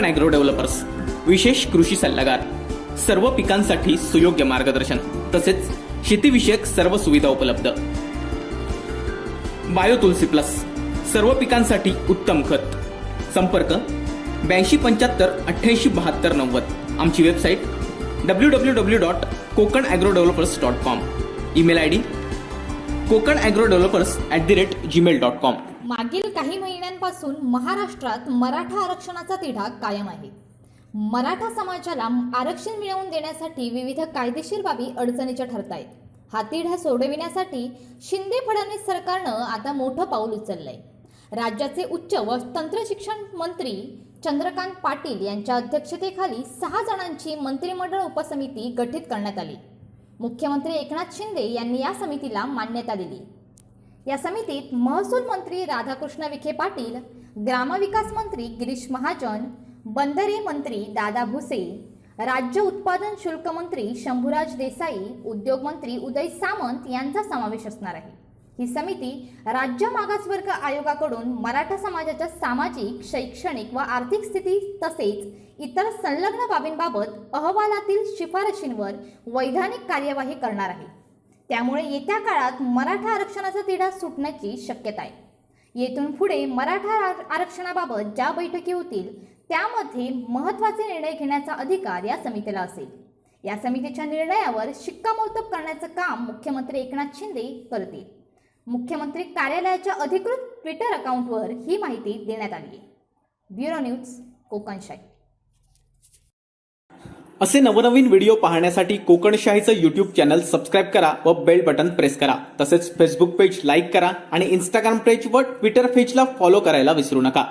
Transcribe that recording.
Konkan agro developers विशेष कृषी सल्लागार, सर्व पिकांसाठी सुयोग्य मार्गदर्शन तसेच शेतीविषयक सर्व सुविधा उपलब्ध। बायो तुलसी प्लस, सर्व पिकांसाठी उत्तम खत। संपर्क 8275887290। आमची website www.kokanAgroDevelopers.com। Email ID kokanAgroDevelopers@gmail.com। मागील काही महिन्यांपासून महाराष्ट्रात मराठा आरक्षणाचा तिढा कायम आहे। मराठा समाजाला आरक्षण मिळवून देण्यासाठी विविध कायदेशीर बाबी अडचणीच्या ठरत आहेत। हा तिढा सोडविण्यासाठी शिंदे फडणवीस सरकारनं आता मोठं पाऊल उचललंय। राज्याचे उच्च व तंत्र शिक्षण मंत्री चंद्रकांत पाटील यांच्या अध्यक्षतेखाली 6 जणांची मंत्रिमंडळ उपसमिती गठीत करण्यात आली। मुख्यमंत्री एकनाथ शिंदे यांनी या समितीला मान्यता दिली। या समितीत महसूल मंत्री राधाकृष्ण विखे पाटील, ग्रामविकास मंत्री गिरीश महाजन, बंदरे मंत्री दादा भुसे, राज्य उत्पादन शुल्क मंत्री शंभूराज देसाई, उद्योग मंत्री उदय सामंत यांचा समावेश असणार आहे। ही समिती राज्य मागासवर्ग आयोगाकडून मराठा समाजाच्या सामाजिक, शैक्षणिक व आर्थिक स्थिती तसेच इतर संलग्न बाबींबाबत अहवालातील शिफारशींवर वैधानिक कार्यवाही करणार आहे। त्यामुळे येत्या काळात मराठा आरक्षणाचा तिढा सुटण्याची शक्यता आहे। येथून पुढे मराठा आरक्षणाबाबत ज्या बैठकी होतील त्यामध्ये महत्त्वाचे निर्णय घेण्याचा अधिकार या समितीला असेल। या समितीच्या निर्णयावर शिक्कामोर्तब करण्याचं काम मुख्यमंत्री एकनाथ शिंदे करतील। मुख्यमंत्री कार्यालयाच्या अधिकृत ट्विटर अकाउंटवर ही माहिती देण्यात आली आहे। Bureau news, Kokanshahi. असे नवनवीन व्हिडिओ पाहण्यासाठी कोकणशाहीचं यूट्यूब चॅनल सबस्क्राईब करा व बेल बटन प्रेस करा। तसेच फेसबुक पेज लाईक करा आणि इंस्टाग्राम पेज व ट्विटर पेजला फॉलो करायला विसरू नका।